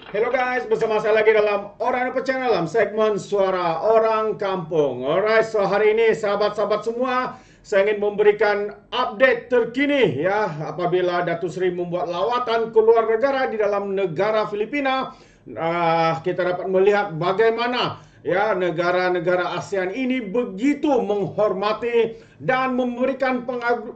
Hello guys, bersama saya lagi dalam Orang Apa Channel dalam segmen Suara Orang Kampung. Alright, so hari ini sahabat-sahabat semua, saya ingin memberikan update terkini ya apabila Datuk Seri membuat lawatan ke luar negara di dalam negara Filipina. Kita dapat melihat bagaimana ya negara-negara ASEAN ini begitu menghormati dan memberikan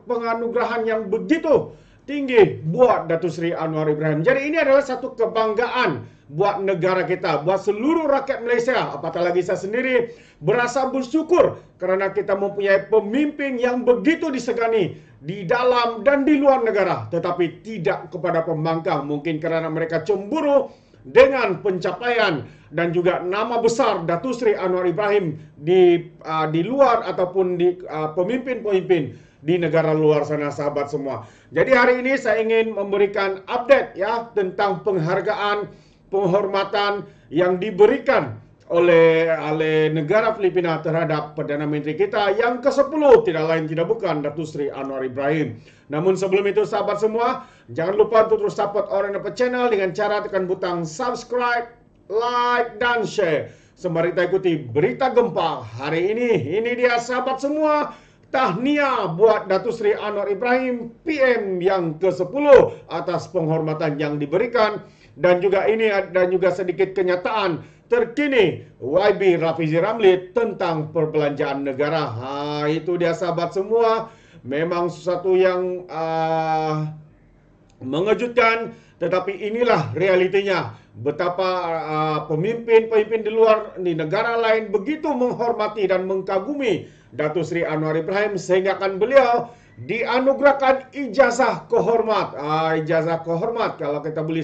penganugerahan yang begitu tinggi buat Datuk Seri Anwar Ibrahim. Jadi ini adalah satu kebanggaan buat negara kita, buat seluruh rakyat Malaysia. Apatah lagi saya sendiri berasa bersyukur kerana kita mempunyai pemimpin yang begitu disegani di dalam dan di luar negara, tetapi tidak kepada pembangkang. Mungkin kerana mereka cemburu dengan pencapaian dan juga nama besar Datuk Seri Anwar Ibrahim di luar ataupun di pemimpin-pemimpin di negara luar sana, sahabat semua. Jadi hari ini saya ingin memberikan update ya tentang penghargaan, penghormatan yang diberikan oleh negara Filipina terhadap Perdana Menteri kita yang ke-10, tidak lain tidak bukan Datuk Seri Anwar Ibrahim. Namun sebelum itu sahabat semua, jangan lupa untuk terus support Orang Apa Channel dengan cara tekan butang subscribe, like dan share. Sembari kita ikuti berita gempa hari ini. Ini dia sahabat semua, tahniah buat Datuk Seri Anwar Ibrahim PM yang ke-10 atas penghormatan yang diberikan, dan juga sedikit kenyataan terkini YB Rafizi Ramli tentang perbelanjaan negara. Itu dia sahabat semua, memang sesuatu yang mengejutkan, tetapi inilah realitinya. Betapa pemimpin-pemimpin di luar di negara lain begitu menghormati dan mengkagumi Datuk Seri Anwar Ibrahim sehingga kan beliau dianugerahkan ijazah kehormat. Ijazah kehormat kalau kita boleh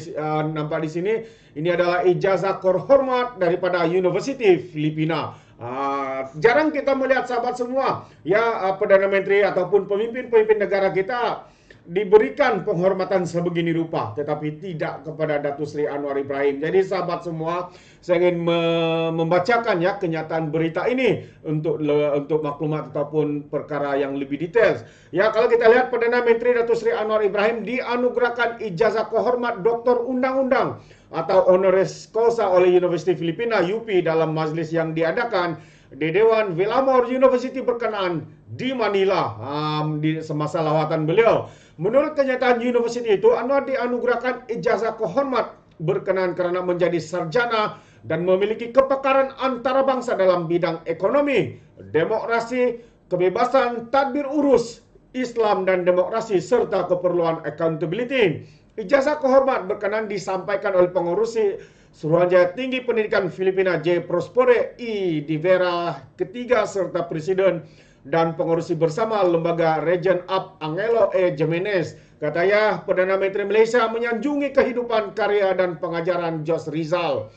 nampak di sini, ini adalah ijazah kehormat daripada Universiti Filipina. Jarang kita melihat sahabat semua ya Perdana Menteri ataupun pemimpin-pemimpin negara kita diberikan penghormatan sebegini rupa, tetapi tidak kepada Datuk Seri Anwar Ibrahim. Jadi sahabat semua, saya ingin membacakan ya kenyataan berita ini untuk maklumat ataupun perkara yang lebih detail. Ya, kalau kita lihat Perdana Menteri Datuk Seri Anwar Ibrahim dianugerahkan ijazah kehormat Doktor Undang-Undang atau honoris causa oleh Universiti Filipina UP dalam majlis yang diadakan di Dewan Villamor University berkenaan di Manila di semasa lawatan beliau. Menurut kenyataan universiti itu, Anwar dianugerahkan ijazah kehormat berkenaan kerana menjadi sarjana dan memiliki kepakaran antarabangsa dalam bidang ekonomi, demokrasi, kebebasan tadbir urus, Islam dan demokrasi serta keperluan accountability. Ijazah kehormat berkenaan disampaikan oleh pengurusi Suruhanjaya Tinggi Pendidikan Filipina J. Prospere I. Di Vera ketiga serta Presiden dan pengurusi bersama Lembaga Regent Up Angelo E. Jimenez. Katanya Perdana Menteri Malaysia menyanjungi kehidupan karya dan pengajaran Jos Rizal.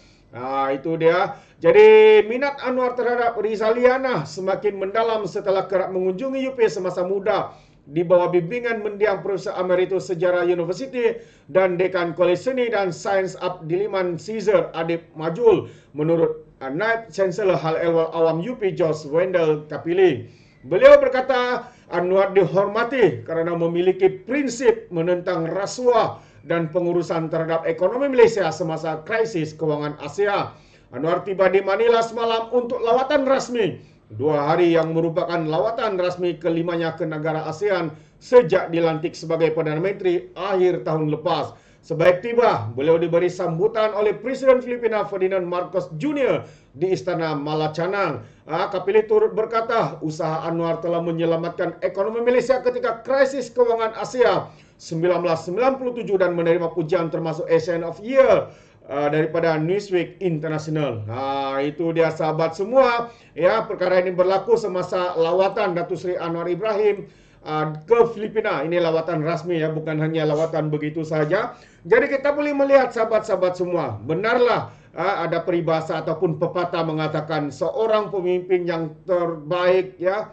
Itu dia. Jadi minat Anwar terhadap Rizaliana semakin mendalam setelah kerap mengunjungi UP semasa muda di bawah bimbingan Mendiang Profesor Emeritus Sejarah Universiti dan Dekan Kolej Seni dan Sains Ab Diliman Caesar Adib Majul, menurut Naib Chancellor Hal Ehwal Awam UP Jos Wendell Kapili. Beliau berkata Anwar dihormati kerana memiliki prinsip menentang rasuah dan pengurusan terhadap ekonomi Malaysia semasa krisis kewangan Asia. Anwar tiba di Manila semalam untuk lawatan rasmi, 2 hari yang merupakan lawatan rasmi kelimanya ke negara ASEAN sejak dilantik sebagai Perdana Menteri akhir tahun lepas. Sebaik tiba, beliau diberi sambutan oleh Presiden Filipina Ferdinand Marcos Jr. di Istana Malacanang. Kapili turut berkata, usaha Anwar telah menyelamatkan ekonomi Malaysia ketika krisis kewangan Asia 1997 dan menerima pujian termasuk ASEAN of Year daripada Newsweek International. Itu dia sahabat semua. Ya, perkara ini berlaku semasa lawatan Datuk Seri Anwar Ibrahim ke Filipina. Ini lawatan rasmi ya, bukan hanya lawatan begitu saja. Jadi kita boleh melihat sahabat-sahabat semua, benarlah ada peribahasa ataupun pepatah mengatakan seorang pemimpin yang terbaik ya,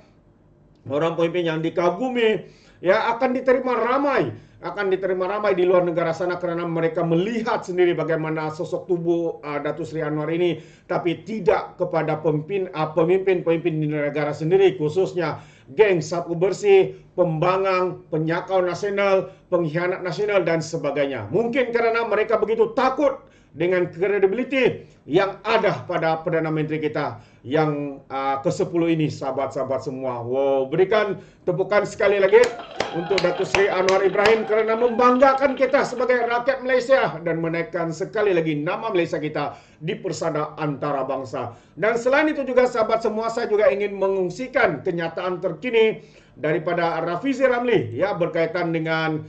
orang pemimpin yang dikagumi ya akan diterima ramai di luar negara sana kerana mereka melihat sendiri bagaimana sosok tubuh Datuk Seri Anwar ini, tapi tidak kepada pemimpin-pemimpin di negara sendiri, khususnya geng sapu bersih, pembangang, penyakau nasional, pengkhianat nasional dan sebagainya. Mungkin kerana mereka begitu takut dengan kredibiliti yang ada pada Perdana Menteri kita yang ke-10 ini, sahabat-sahabat semua. Wow, berikan tepukan sekali lagi untuk Datuk Seri Anwar Ibrahim kerana membanggakan kita sebagai rakyat Malaysia dan menaikkan sekali lagi nama Malaysia kita di persada antarabangsa. Dan selain itu juga sahabat semua, saya juga ingin mengungsikan kenyataan terkini daripada Rafizi Ramli ya, berkaitan dengan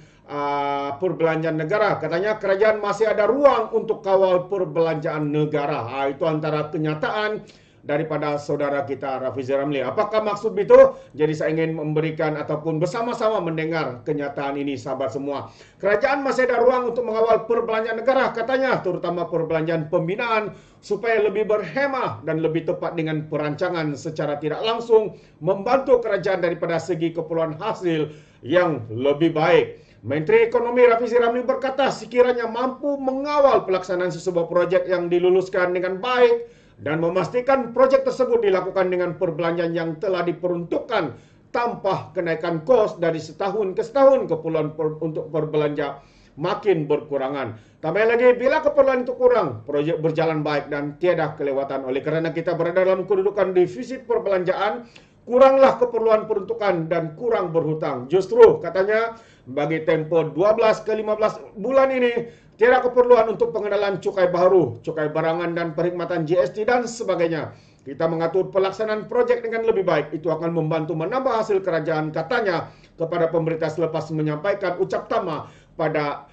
perbelanjaan negara. Katanya kerajaan masih ada ruang untuk kawal perbelanjaan negara. Itu antara kenyataan daripada saudara kita Rafizi Ramli. Apakah maksud itu? Jadi saya ingin memberikan ataupun bersama-sama mendengar kenyataan ini sahabat semua. Kerajaan masih ada ruang untuk mengawal perbelanjaan negara katanya, terutama perbelanjaan pembinaan supaya lebih berhemah dan lebih tepat dengan perancangan secara tidak langsung membantu kerajaan daripada segi keperluan hasil yang lebih baik. Menteri Ekonomi Rafizi Ramli berkata sekiranya mampu mengawal pelaksanaan sebuah projek yang diluluskan dengan baik dan memastikan projek tersebut dilakukan dengan perbelanjaan yang telah diperuntukkan tanpa kenaikan kos dari setahun ke setahun, keperluan untuk berbelanja makin berkurangan. Tambah lagi, bila keperluan itu kurang, projek berjalan baik dan tiada kelewatan. Oleh kerana kita berada dalam kedudukan defisit perbelanjaan, kuranglah keperluan peruntukan dan kurang berhutang. Justru katanya bagi tempoh 12 ke 15 bulan ini tiada keperluan untuk pengenalan cukai baru, cukai barangan dan perkhidmatan GST dan sebagainya. Kita mengatur pelaksanaan projek dengan lebih baik. Itu akan membantu menambah hasil kerajaan katanya kepada pemerintah selepas menyampaikan ucap tama pada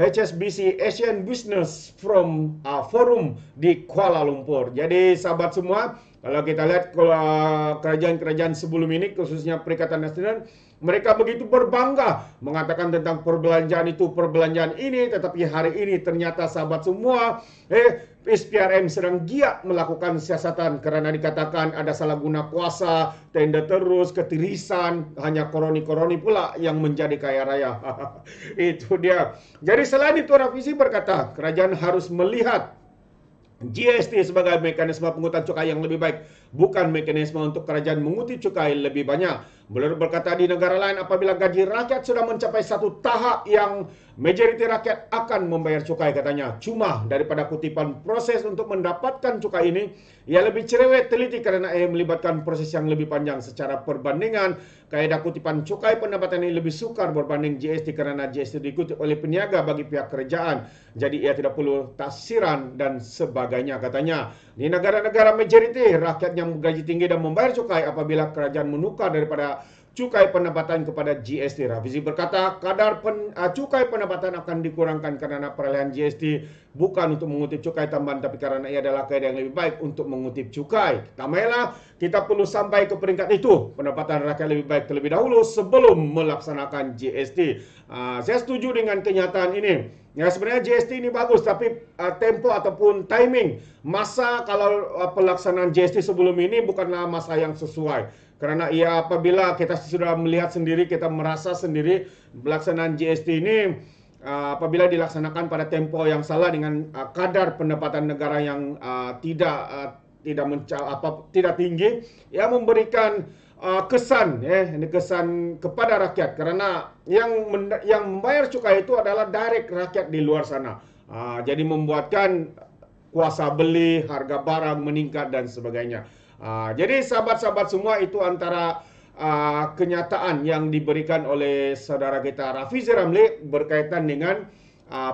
HSBC Asian Business Forum di Kuala Lumpur. Jadi sahabat semua, kalau kita lihat kerajaan-kerajaan sebelum ini, khususnya Perikatan Nasional, mereka begitu berbangga mengatakan tentang perbelanjaan itu, perbelanjaan ini, tetapi hari ini ternyata sahabat semua, SPRM sedang giat melakukan siasatan kerana dikatakan ada salah guna kuasa, tender terus, ketirisan, hanya koroni-koroni pula yang menjadi kaya raya. Itu dia. Jadi selain itu Rafizi berkata, kerajaan harus melihat GST sebagai mekanisme penghutan cukai yang lebih baik, bukan mekanisme untuk kerajaan menguti cukai lebih banyak. Beliau berkata di negara lain apabila gaji rakyat sudah mencapai satu tahap yang majoriti rakyat akan membayar cukai katanya. Cuma daripada kutipan proses untuk mendapatkan cukai ini, ia lebih cerewet teliti kerana ia melibatkan proses yang lebih panjang. Secara perbandingan, kaedah kutipan cukai pendapatan ini lebih sukar berbanding GST kerana GST diikuti oleh peniaga bagi pihak kerajaan. Jadi ia tidak perlu taksiran dan sebagainya katanya. Di negara-negara majoriti, rakyat yang bergaji tinggi dan membayar cukai apabila kerajaan menukar daripada cukai pendapatan kepada GST. Rafizi berkata, kadar cukai pendapatan akan dikurangkan kerana perolehan GST bukan untuk mengutip cukai tambahan, tapi kerana ia adalah kaedah yang lebih baik untuk mengutip cukai. Tambahlah, kita perlu sampai ke peringkat itu. Pendapatan rakyat lebih baik terlebih dahulu sebelum melaksanakan GST. Saya setuju dengan kenyataan ini. Ya, sebenarnya GST ini bagus, tapi tempo ataupun timing masa kalau pelaksanaan GST sebelum ini bukanlah masa yang sesuai. Kerana ia apabila kita sudah melihat sendiri, kita merasa sendiri pelaksanaan GST ini apabila dilaksanakan pada tempo yang salah dengan kadar pendapatan negara yang tidak tinggi, ia memberikan kesan kepada rakyat kerana yang membayar cukai itu adalah direct rakyat di luar sana. Jadi membuatkan kuasa beli, harga barang meningkat dan sebagainya. Jadi sahabat-sahabat semua, itu antara kenyataan yang diberikan oleh saudara kita Rafizi Ramli berkaitan dengan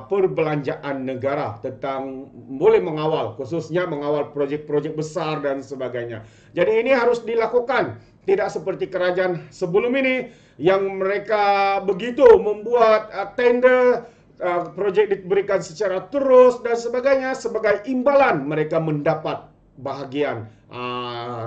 perbelanjaan negara, tentang boleh mengawal, khususnya mengawal projek-projek besar dan sebagainya. Jadi ini harus dilakukan, tidak seperti kerajaan sebelum ini yang mereka begitu membuat tender, projek diberikan secara terus dan sebagainya, sebagai imbalan mereka mendapat bahagian.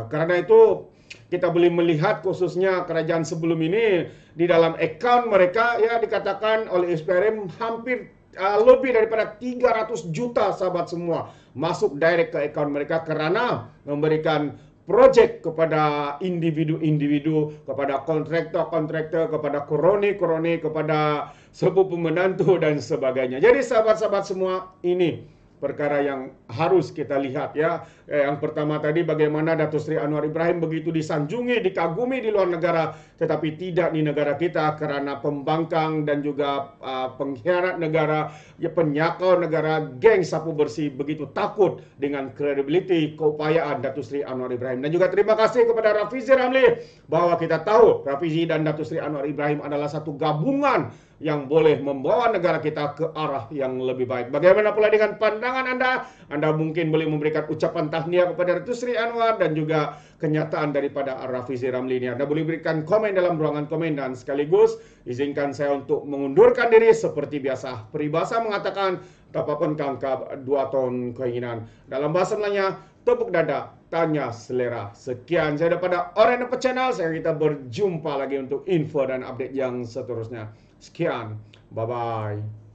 Karena itu kita boleh melihat khususnya kerajaan sebelum ini di dalam akaun mereka ya dikatakan oleh SPRM hampir lebih daripada 300 juta sahabat semua masuk direct ke akaun mereka kerana memberikan projek kepada individu-individu, kepada kontraktor-kontraktor, kepada koroni-koroni, kepada sepupu menantu dan sebagainya. Jadi sahabat-sahabat semua, ini perkara yang harus kita lihat ya. Yang pertama tadi bagaimana Datuk Seri Anwar Ibrahim begitu disanjungi, dikagumi di luar negara, tetapi tidak di negara kita karena pembangkang dan juga pengkhianat negara, ya, penyakau negara, geng sapu bersih, begitu takut dengan kredibiliti keupayaan Datuk Seri Anwar Ibrahim. Dan juga terima kasih kepada Rafizi Ramli bahwa kita tahu Rafizi dan Datuk Seri Anwar Ibrahim adalah satu gabungan yang boleh membawa negara kita ke arah yang lebih baik. Bagaimana pula dengan pandangan Anda? Anda mungkin boleh memberikan ucapan tahniah kepada Datuk Seri Anwar dan juga kenyataan daripada Rafizi Ramli ini. Anda boleh berikan komen dalam ruangan komen, dan sekaligus izinkan saya untuk mengundurkan diri seperti biasa. Peribahasa mengatakan, tapapun kangkap 2 ton keinginan. Dalam bahasa Melayanya, tepuk dada, tanya selera. Sekian saya daripada Oren Apa Channel. Saya kita berjumpa lagi untuk info dan update yang seterusnya. Sekian, bye-bye.